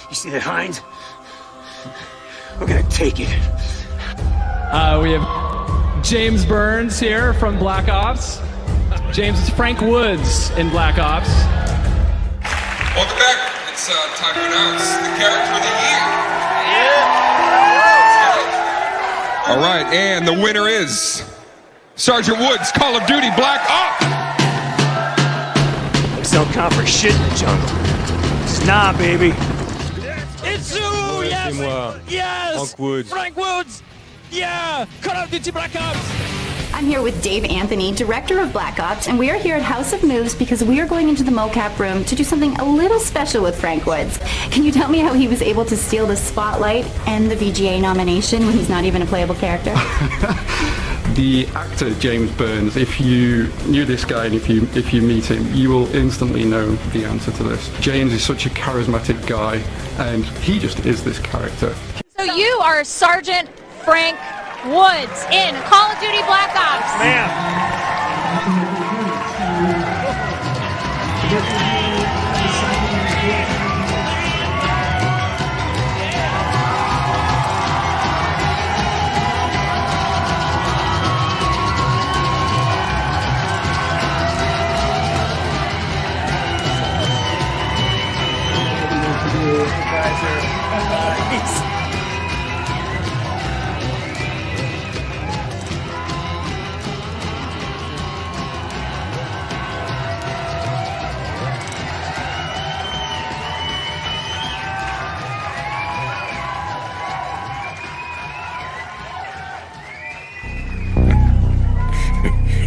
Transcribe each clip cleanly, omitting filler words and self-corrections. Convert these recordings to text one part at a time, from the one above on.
You see that hind? We're gonna take it. We have James Burns here from Black Ops. James is Frank Woods in Black Ops. Welcome back. It's time to announce the character of the year. Yeah. All right, and the winner is Sergeant Woods, Call of Duty Black Ops. Looks don't count for shit in the jungle. Nah, baby. It's you! Yes! Yes! Frank Woods! Yeah! Call of Duty Black Ops! I'm here with Dave Anthony, director of Black Ops, and we are here at House of Moves because we are going into the mocap room to do something a little special with Frank Woods. Can you tell me how he was able to steal the spotlight and the VGA nomination when he's not even a playable character? The actor James Burns, if you knew this guy and if you meet him, you will instantly know the answer to this. James is such a charismatic guy, and he just is this character. So you are Sergeant Frank Woods in Call of Duty Black Ops. Ma'am.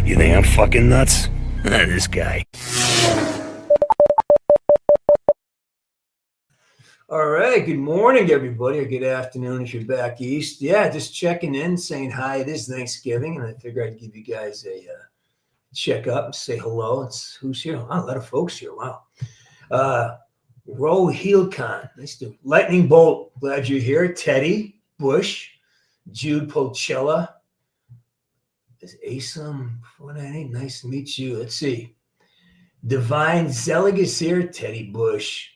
You think I'm fucking nuts? This guy. All right, good morning, everybody, or good afternoon if you're back east. Yeah, just checking in, saying hi. It is Thanksgiving, and I figured I'd give you guys a check up and say hello. Who's here? Wow, a lot of folks here. Wow. Ro Heelcon, nice to Lightning Bolt, glad you're here. Teddy Bush, Jude Pocella. Is Asom 498? Nice to meet you. Let's see. Divine Zelig is here. Teddy Bush.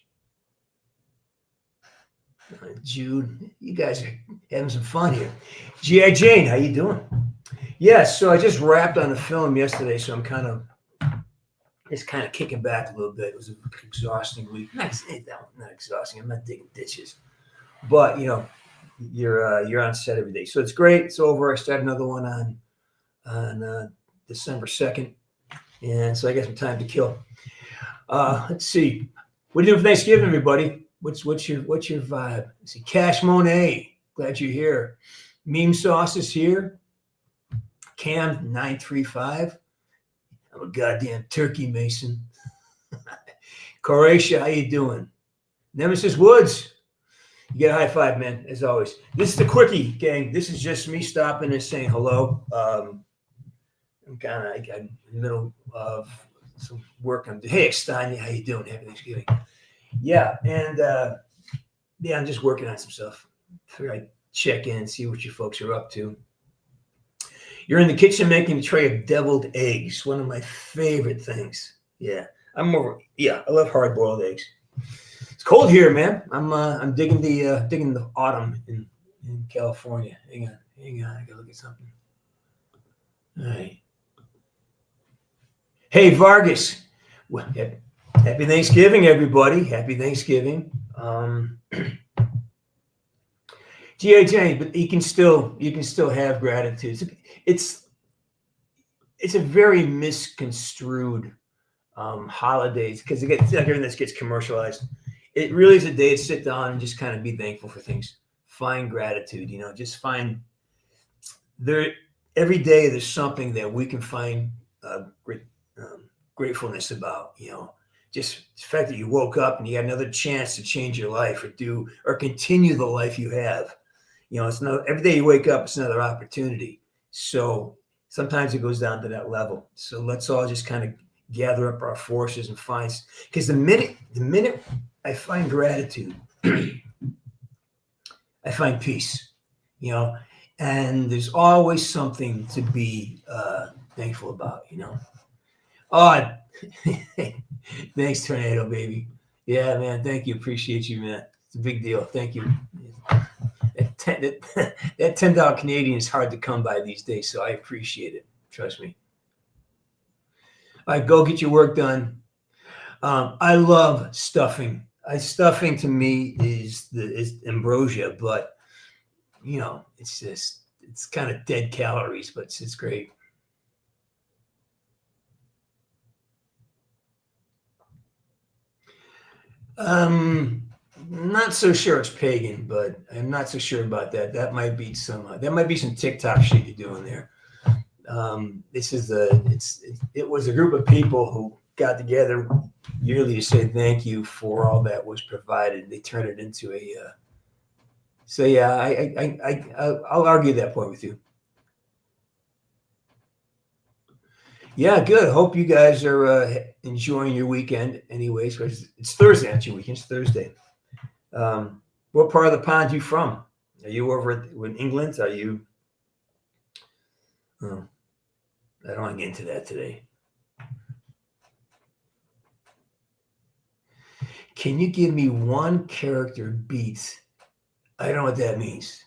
Jude, you guys are having some fun here. G.I. Jane, how you doing? Yeah, so I just wrapped on the film yesterday, so I'm kind of kicking back a little bit. It was an exhausting week. Not exhausting. I'm not digging ditches, but you know, you're on set every day, so it's great. It's over. I started another one on December 2nd, and so I got some time to kill. Let's see. What are you doing for Thanksgiving, everybody? What's your vibe? Let's see. Cash Monet, glad you're here. Meme Sauce is here. Cam 935. I'm a goddamn turkey mason. Croatia, how you doing? Nemesis Woods, you get a high five, man, as always. This is the quickie, gang. This is just me stopping and saying hello. I'm kind of in the middle of some work. Hey, Stanya, how you doing? Happy Thanksgiving. Yeah, and I'm just working on some stuff. Figure I'd check in and see what you folks are up to. You're in the kitchen making a tray of deviled eggs, one of my favorite things. Yeah, I love hard-boiled eggs. It's cold here, man. I'm digging the autumn in California. Hang on, I gotta look at something. All right. Hey, Vargas. Well, happy Thanksgiving, everybody. Happy Thanksgiving. G.I. Jane, but you can still have gratitude. It's a very misconstrued holidays because it gets like everything that gets commercialized. It really is a day to sit down and just kind of be thankful for things. Find gratitude, just find there every day there's something that we can find gratefulness about, just the fact that you woke up and you had another chance to change your life or continue the life you have. It's not every day you wake up, it's another opportunity. So sometimes it goes down to that level. So let's all just kind of gather up our forces and find, because the minute I find gratitude, I find peace, and there's always something to be thankful about, Thanks, Tornado, baby. Yeah, man. Thank you. Appreciate you, man. a big deal. Thank you. That $10 Canadian is hard to come by these days, so I appreciate it. Trust me. All right, go get your work done. I love stuffing. Stuffing to me is ambrosia, but you know, it's kind of dead calories, but it's great. Not so sure it's pagan, but I'm not so sure about that. That might be some TikTok shit you're doing there. It was a group of people who got together yearly to say thank you for all that was provided. They turned it into so yeah, I'll argue that point with you. Yeah, good. Hope you guys are enjoying your weekend anyways. It's Thursday, not your weekend. It's Thursday. What part of the pond are you from? Are you over in England? Are you? Oh, I don't want to get into that today. Can you give me one character beat? I don't know what that means.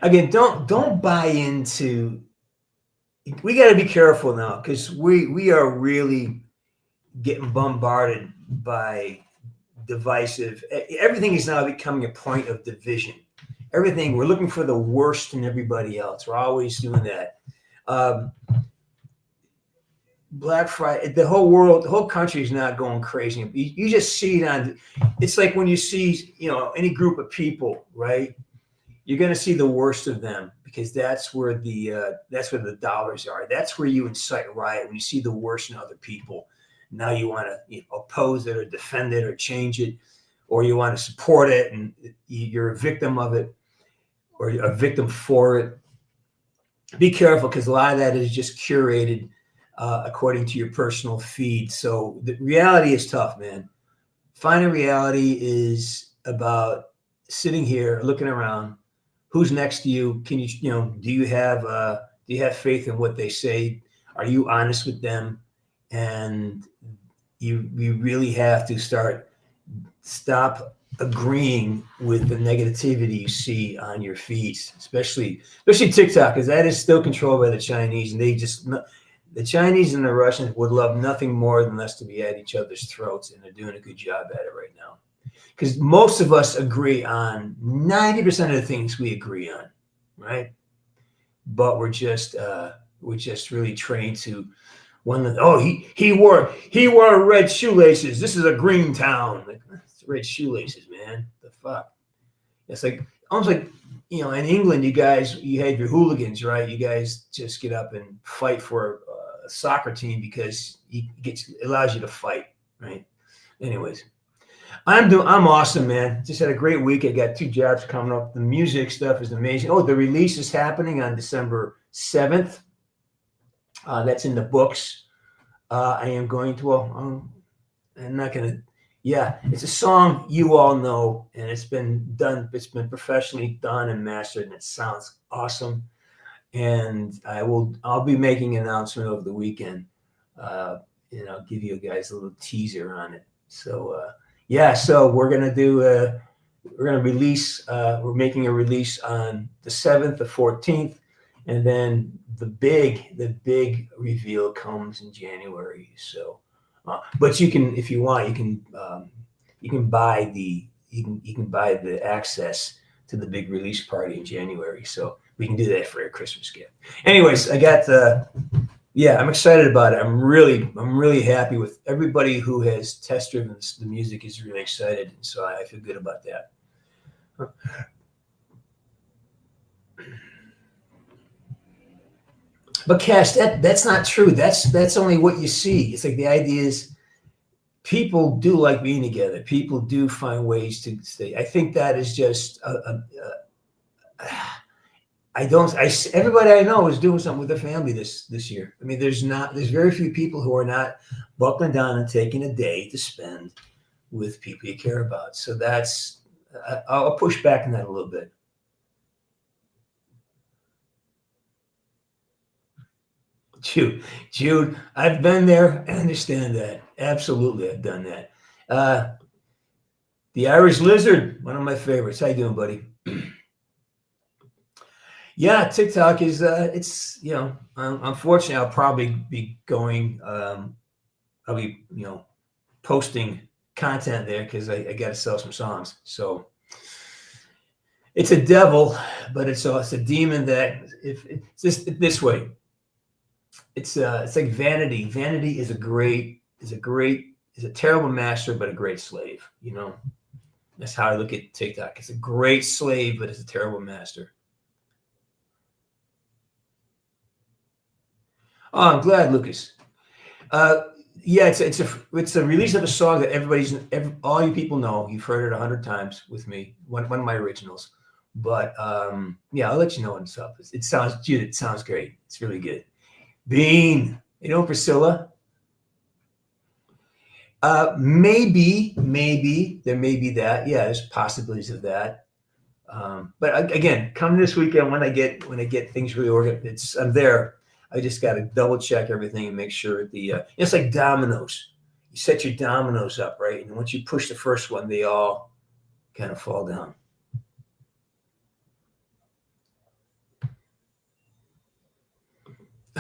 Again, don't buy into. We got to be careful now because we are really getting bombarded by divisive. Everything is now becoming a point of division. Everything, we're looking for the worst in everybody else. We're always doing that. Black Friday, the whole world, the whole country is not going crazy. You just see it on. It's like when you see, any group of people, right? You're going to see the worst of them because that's where the dollars are. That's where you incite riot when you see the worst in other people. Now you want to oppose it or defend it or change it, or you want to support it and you're a victim of it or a victim for it. Be careful because a lot of that is just curated according to your personal feed. So the reality is tough, man. Finding reality is about sitting here, looking around. Who's next to you? Can you, do you have faith in what they say? Are you honest with them? And you really have to stop agreeing with the negativity you see on your feeds, especially TikTok, because that is still controlled by the Chinese, and the Chinese and the Russians would love nothing more than us to be at each other's throats, and they're doing a good job at it right now. Because most of us agree on 90% of the things we agree on, right? But we're just really trained to he wore red shoelaces. This is a green town. Like, it's red shoelaces, man. The fuck? It's like almost like in England, you had your hooligans, right? You guys just get up and fight for a soccer team because it allows you to fight, right? Anyways. I'm awesome, man. Just had a great week. I got 2 jobs coming up. The music stuff is amazing. Oh, the release is happening on December 7th. That's in the books. I am going to, I'm not going to, it's a song you all know, and it's been done. It's been professionally done and mastered, and it sounds awesome. And I'll be making an announcement over the weekend. I'll give you guys a little teaser on it. So, so we're making a release on the 7th, the 14th, and then the big reveal comes in January. So, but you can, if you want, you can buy the access to the big release party in January. So we can do that for a Christmas gift. Anyways, I got I'm excited about it. I'm really happy with everybody who has test driven the music is really excited. And so I feel good about that. But Cash, that's not true. That's only what you see. It's like the idea is people do like being together. People do find ways to stay. I think that is just everybody I know is doing something with their family this year. I mean, there's very few people who are not buckling down and taking a day to spend with people you care about. So I'll push back on that a little bit. Jude, I've been there. I understand that. Absolutely, I've done that. The Irish Lizard, one of my favorites. How you doing, buddy? Yeah, TikTok is it's unfortunately I'll probably be going I'll be posting content there because I got to sell some songs. So it's a devil, but it's a demon that if it's just this way. It's like vanity. Vanity is a terrible master, but a great slave. That's how I look at TikTok. It's a great slave, but it's a terrible master. Oh, I'm glad, Lucas. Yeah, it's a release of a song that all you people know. You've heard it 100 times with me. One of my originals. But yeah, I'll let you know what's up. It sounds great. It's really good. Bean, Priscilla. Maybe there may be that. Yeah, there's possibilities of that. But again, come this weekend when I get things really organized. I'm there. I just got to double check everything and make sure it's like dominoes. You set your dominoes up, right? And once you push the first one, they all kind of fall down.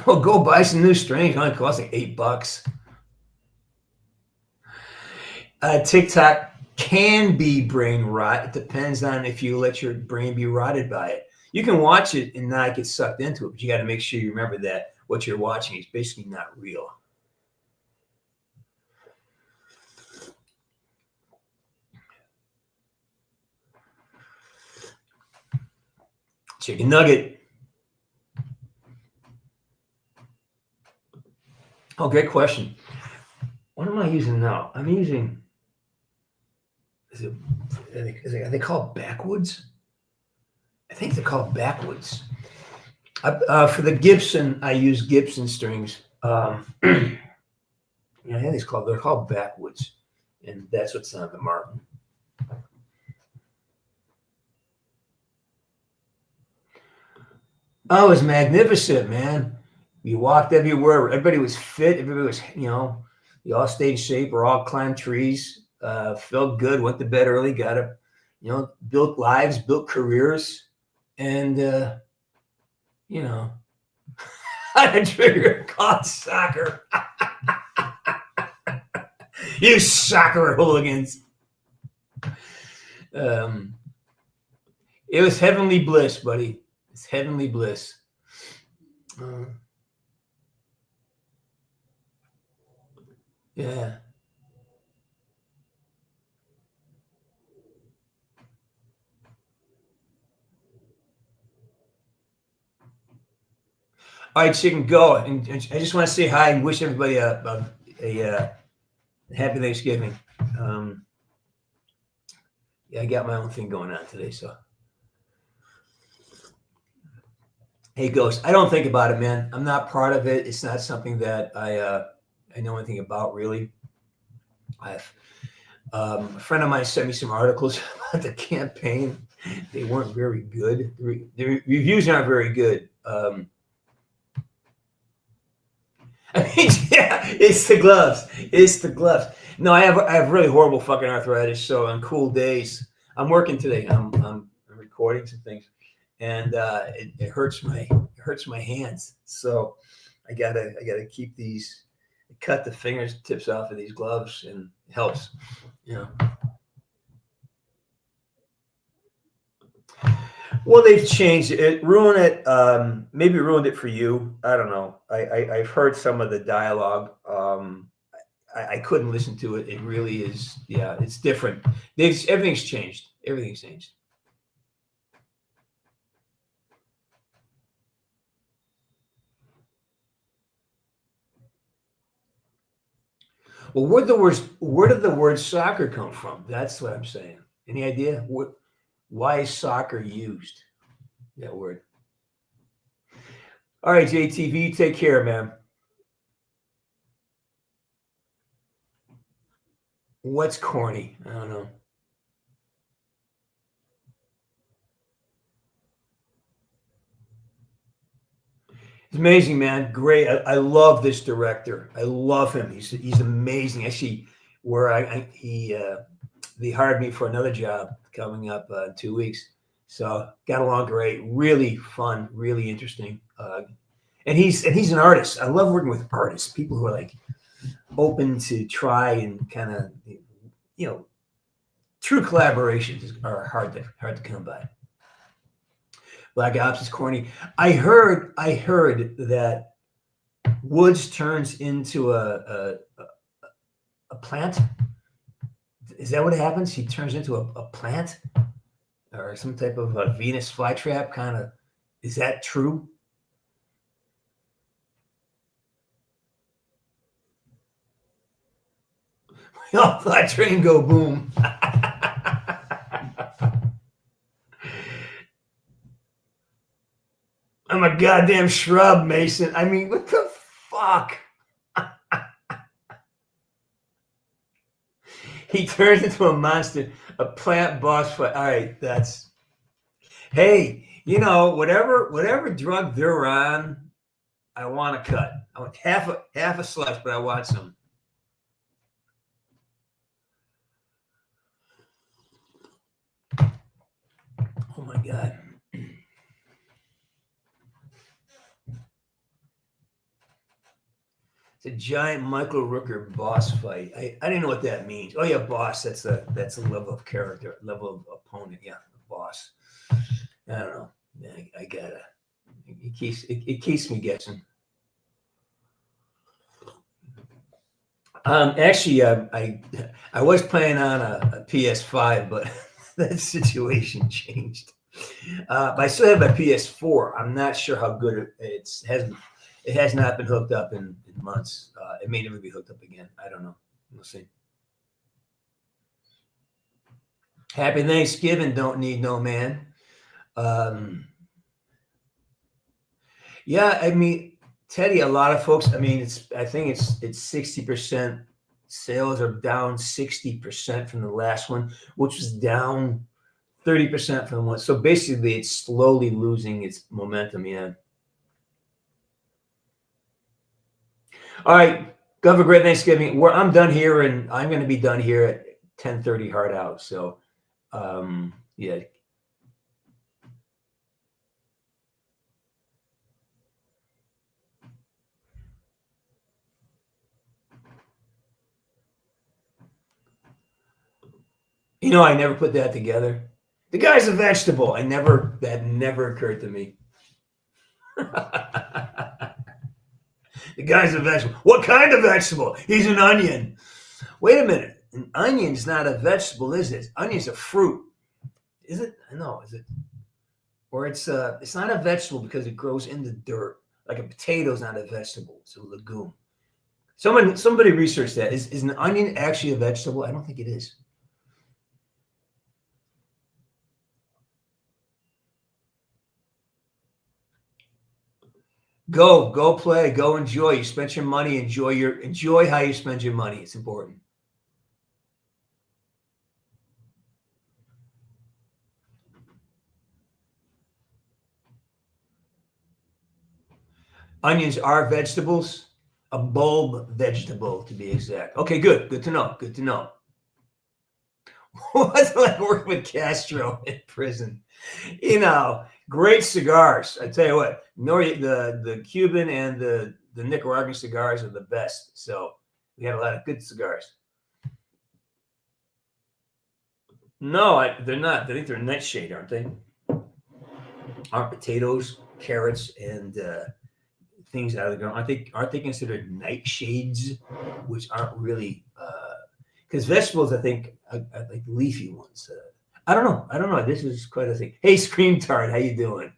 Oh, go buy some new strings. It only costs like $8. TikTok can be brain rot. It depends on if you let your brain be rotted by it. You can watch it and not get sucked into it, but you got to make sure you remember that what you're watching is basically not real. Chicken nugget. Oh, great question. What am I using now? I'm using. Are they called backwoods? I think they're called backwoods. For the Gibson, I use Gibson strings. I think they're called backwoods, and that's what's on the Martin. Oh, it was magnificent, man. We walked everywhere. Everybody was fit. Everybody was, we all stayed in shape. We all climbed trees. Felt good. Went to bed early. Got up, built lives, built careers, and had a trigger called soccer. You soccer hooligans. It was heavenly bliss, buddy. It's heavenly bliss. Yeah. All right, so you can go. And I just want to say hi and wish everybody a happy Thanksgiving. Yeah, I got my own thing going on today, so. Hey, Ghost, I don't think about it, man. I'm not part of it. It's not something that I know anything about, really. A friend of mine sent me some articles about the campaign. They weren't very good. The reviews aren't very good. Yeah, it's the gloves. It's the gloves. No, I have really horrible fucking arthritis. So on cool days, I'm working today. I'm recording some things, and it hurts my hands. So I gotta keep these. Cut the fingertips off of these gloves, and it helps. Well, they've changed it. Ruined it. Maybe ruined it for you. I don't know. I've heard some of the dialogue. I couldn't listen to it. It really is. Yeah, it's different. Everything's changed. Everything's changed. Well, where did the word soccer come from? That's what I'm saying. Any idea? Why is soccer used? That word. All right, JTV, take care, man. What's corny? I don't know. It's amazing, man. Great. I love this director. I love him. He's amazing. Actually, where they hired me for another job coming up in 2 weeks. So got along great. Really fun. Really interesting. And he's an artist. I love working with artists. People who are like open to try and kind of, you know, true collaborations are hard to come by. Black Ops is corny. I heard that Woods turns into a plant. Is that what happens? He turns into a plant or some type of a Venus flytrap kind of. Is that true? We all thought train go boom. I'm a goddamn shrub, Mason. I mean, what the fuck? He turns into a monster, a plant boss fight. All right, that's. Hey, you know, whatever drug they're on, I want to cut. I want half a slice, but I want some. Oh my God. It's a giant Michael Rooker boss fight. I didn't know what that means. Oh yeah, boss. That's a level of character, level of opponent. Yeah, boss. I don't know. I gotta. It keeps me guessing. Actually, I was playing on a PS5, but that situation changed. But I still have my PS4. I'm not sure how good it has not been hooked up in months. It may never be hooked up again. I don't know. We'll see. Happy Thanksgiving, don't need no man. Yeah, I mean, Teddy, a lot of folks, I mean, I think it's 60%. Sales are down 60% from the last one, which was down 30% from the one. So basically, it's slowly losing its momentum. Yeah. All right. Go have a great Thanksgiving. I'm done here, and I'm going to be done here at 10:30 hard out. So, yeah. You know, I never put that together. The guy's a vegetable. That never occurred to me. The guy's a vegetable. What kind of vegetable? He's an onion. Wait a minute. An onion's not a vegetable, is it? Onion's a fruit. Is it? No, is it? Or it's not a vegetable because it grows in the dirt. Like a potato's not a vegetable. It's a legume. Somebody research that. Is an onion actually a vegetable? I don't think it is. Go play, go enjoy. You spent your money, enjoy how you spend your money. It's important. Onions are vegetables, a bulb vegetable to be exact. Okay, good to know. Good to know. What's it like working with Castro in prison? You know, great cigars. I tell you what, the Cuban and the Nicaraguan cigars are the best. So we had a lot of good cigars. No, they're not. I think they're nightshade, aren't they? Aren't potatoes, carrots, and things out of the ground? Aren't they considered nightshades, which aren't really because vegetables, I think, I like leafy ones. I don't know. This is quite a thing. Hey, Scream Tart, how you doing?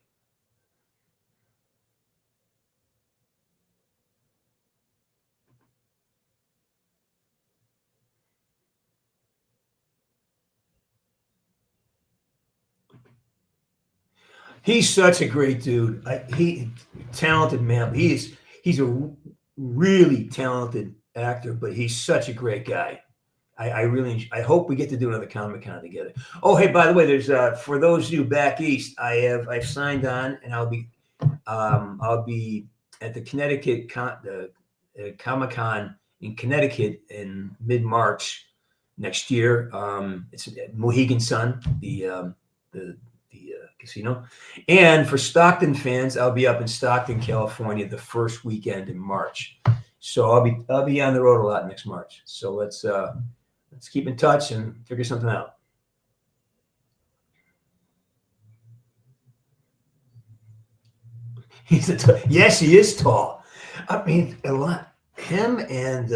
He's such a great dude. Talented man. He's a really talented actor, but he's such a great guy. I hope we get to do another Comic-Con together. Oh, hey, by the way, there's for those of you back east, I've signed on, and I'll be at the Connecticut Comic-Con in Connecticut in mid-March next year. It's at Mohegan Sun, the casino. And for Stockton fans, I'll be up in Stockton, California, the first weekend in March. So I'll be on the road a lot next March. So let's keep in touch and figure something out. Yes, he is tall. I mean, a lot. Him and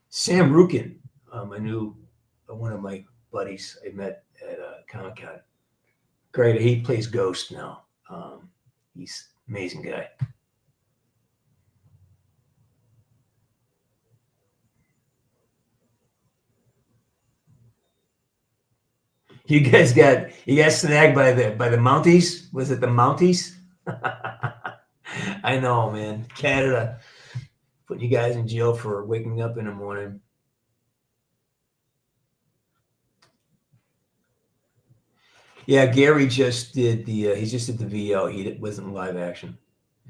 Sam Rukin, I knew one of my buddies I met at Comic-Con. Great. He plays Ghost now. He's an amazing guy. You guys snagged by the Mounties? Was it the Mounties? I know, man. Canada putting you guys in jail for waking up in the morning. Yeah, Gary just did he just did the VO. He wasn't live action.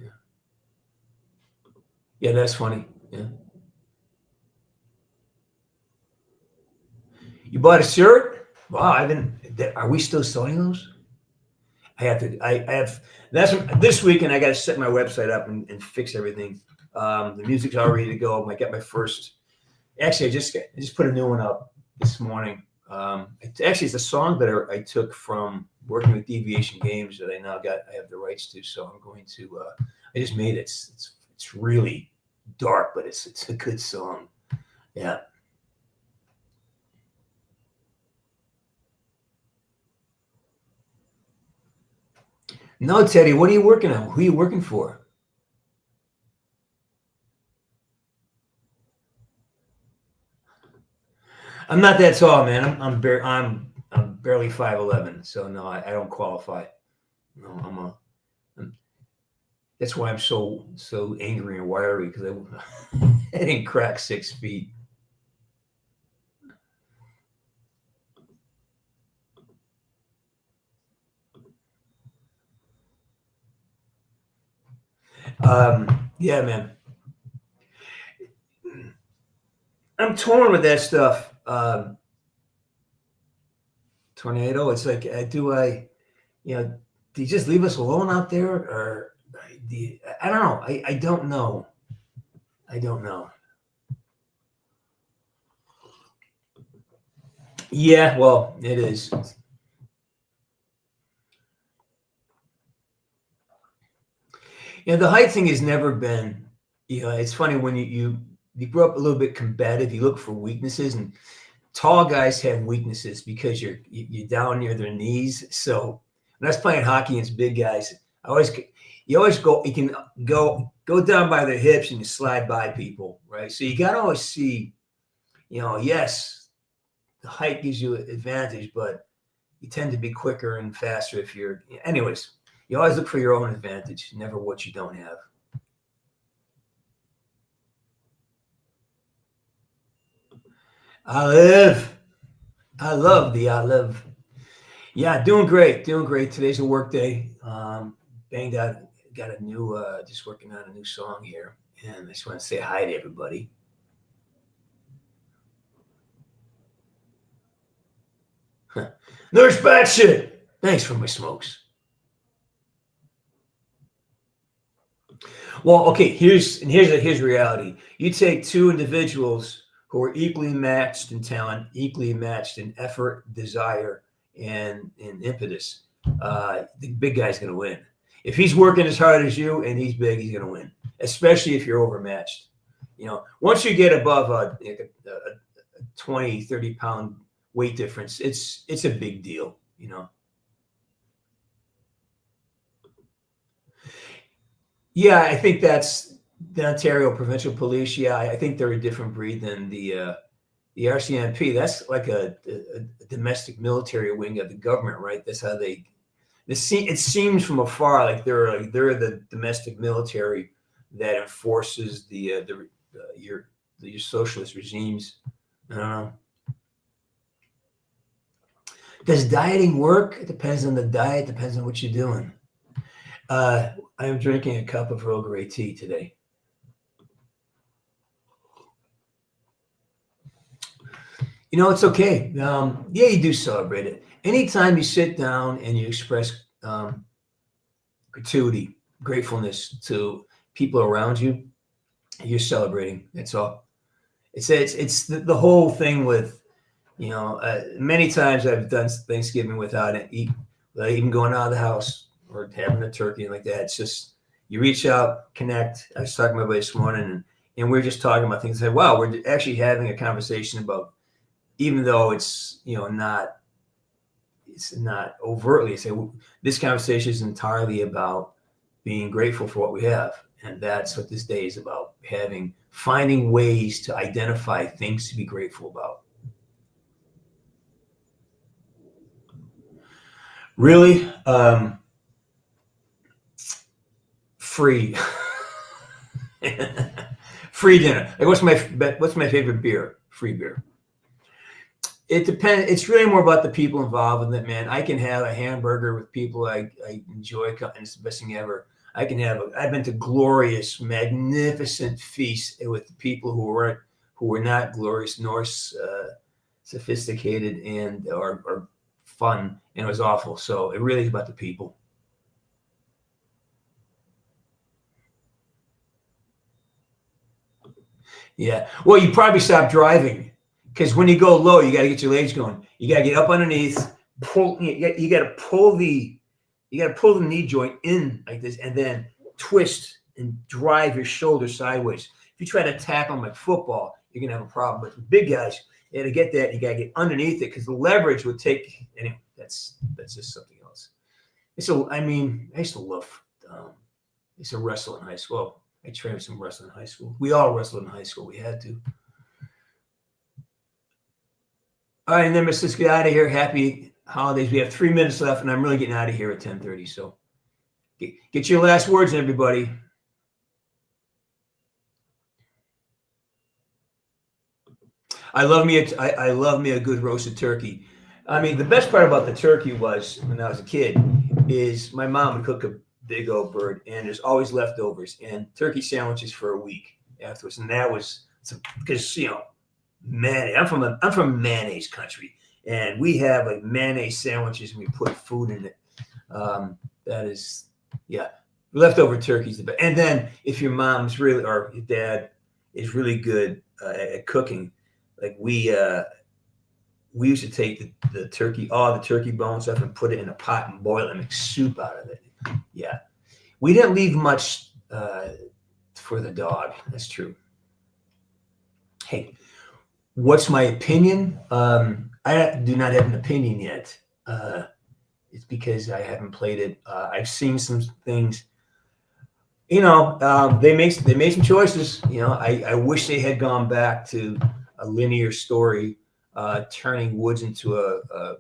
Yeah. Yeah, that's funny. Yeah. You bought a shirt? Wow, are we still selling those? This weekend I got to set my website up and fix everything. The music's all ready to go. I got my first, actually I just put a new one up this morning. It's a song that I took from working with Deviation Games that I have the rights to. So I'm going to, I just made it. It's really dark, but it's a good song. Yeah. No, Teddy, what are you working on? Who are you working for? I'm not that tall, man. I'm barely 5'11", so no, I don't qualify. No, that's why I'm so angry and wiry, because I didn't crack 6 feet. Yeah, man. I'm torn with that stuff. Tornado. It's like, do you just leave us alone out there, or I don't know. I don't know. I don't know. Yeah, well, it is. The height thing has never been, it's funny when you grow up a little bit combative, you look for weaknesses, and tall guys have weaknesses because you're down near their knees. So when I was playing hockey against big guys, you can go down by their hips and you slide by people, right? So you got to always see, yes, the height gives you an advantage, but you tend to be quicker and faster anyways. You always look for your own advantage, never what you don't have. I live. Yeah, doing great. Today's a work day. Banged out, got a new, just working on a new song here. And I just want to say hi to everybody. Nurse Batshit. Thanks for my smokes. Well, okay, here's reality. You take two individuals who are equally matched in talent, equally matched in effort, desire, and impetus. The big guy's going to win. If he's working as hard as you and he's big, he's going to win, especially if you're overmatched. Once you get above a 20, 30-pound weight difference, it's a big deal, Yeah, I think that's the Ontario Provincial Police. Yeah, I think they're a different breed than the RCMP. That's like a domestic military wing of the government, right? That's how it seems from afar like they're the domestic military that enforces your socialist regimes. I don't know. Does dieting work? It depends on the diet. Depends on what you're doing. I am drinking a cup of Earl Grey tea today. You know, it's okay. Yeah, you do celebrate it. Anytime you sit down and you express gratuity, gratefulness to people around you, you're celebrating. That's all. It's the whole thing with, you know, many times I've done Thanksgiving without even going out of the house or having a turkey like that. It's just you reach out, connect. I was talking to my buddy this morning, and we are just talking about things. I said, wow, we're actually having a conversation about, even though it's, you know, it's not overtly. I say, well, this conversation is entirely about being grateful for what we have. And that's what this day is about, finding ways to identify things to be grateful about. Really, free, free dinner. Like, what's my favorite beer? Free beer. It depends. It's really more about the people involved with it, man. I can have a hamburger with people I enjoy, and it's the best thing ever. I've been to glorious, magnificent feasts with people who were not glorious nor sophisticated and or fun, and it was awful. So it really is about the people. Yeah. Well, you probably stop driving, because when you go low, you got to get your legs going. You got to get up underneath, pull. You got to pull the knee joint in like this, and then twist and drive your shoulder sideways. If you try to tackle them like football, you're gonna have a problem. But the big guys, you got to get that. You got to get underneath it, because the leverage would take. Anyway, that's just something else. I used to love. I used to wrestle in high school. Well, I trained some wrestling in high school. We all wrestled in high school. We had to. All right, and then let's just get out of here. Happy holidays. We have 3 minutes left, and I'm really getting out of here at 10:30. So get your last words in, everybody. I love me a good roasted turkey. I mean, the best part about the turkey was, when I was a kid, is my mom would cook a big old bird, and there's always leftovers and turkey sandwiches for a week afterwards. And that was because, you know, mayonnaise. I'm from mayonnaise country, and we have like mayonnaise sandwiches, and we put food in it. That is, yeah, leftover turkey's the best. And then if your mom's really, or your dad is really good at cooking, like we used to take the turkey, all the turkey bones up, and put it in a pot and boil it and make soup out of it. Yeah, we didn't leave much for the dog. That's true. Hey, what's my opinion? I do not have an opinion yet. It's because I haven't played it. I've seen some things. You know, they made some choices. You know, I wish they had gone back to a linear story, turning Woods into a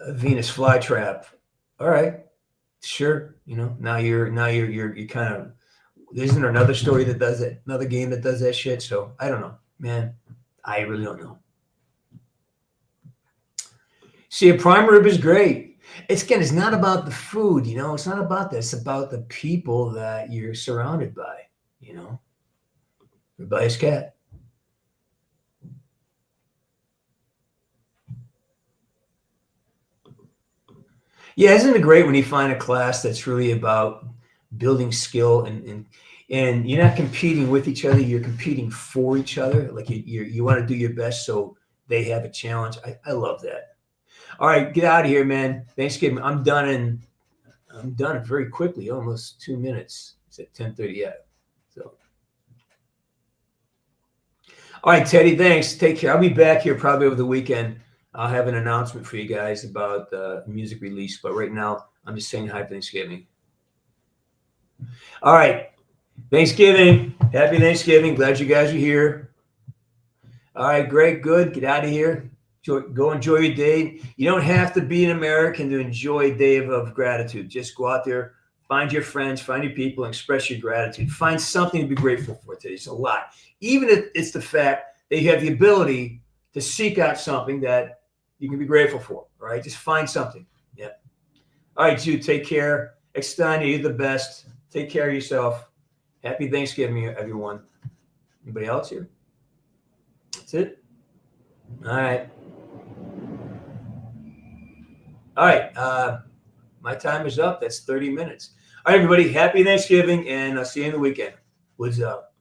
Venus flytrap. All right, sure. You know, now you're kind of. Isn't there another story that does it? Another game that does that shit? So I don't know, man. I really don't know. See, a prime rib is great. It's not about the food, you know. It's not about that. It's about the people that you're surrounded by, you know. Everybody's cat. Yeah, isn't it great when you find a class that's really about building skill and you're not competing with each other, you're competing for each other. Like you want to do your best so they have a challenge. I love that. All right, get out of here, man. Thanksgiving. I'm done very quickly, almost 2 minutes. It's at 10:30 yet. So all right, Teddy, thanks. Take care. I'll be back here probably over the weekend. I'll have an announcement for you guys about the music release, but right now I'm just saying happy Thanksgiving. All right. Thanksgiving. Happy Thanksgiving. Glad you guys are here. All right, great, good. Get out of here. Go enjoy your day. You don't have to be an American to enjoy a day of gratitude. Just go out there, find your friends, find your people, and express your gratitude. Find something to be grateful for today. It's a lot. Even if it's the fact that you have the ability to seek out something that you can be grateful for. All right, just find something. Yeah. All right, Jude, take care. Extania, you're the best. Take care of yourself. Happy Thanksgiving, everyone. Anybody else here? That's it? All right. All right. My time is up. That's 30 minutes. All right, everybody. Happy Thanksgiving, and I'll see you in the weekend. Woods up.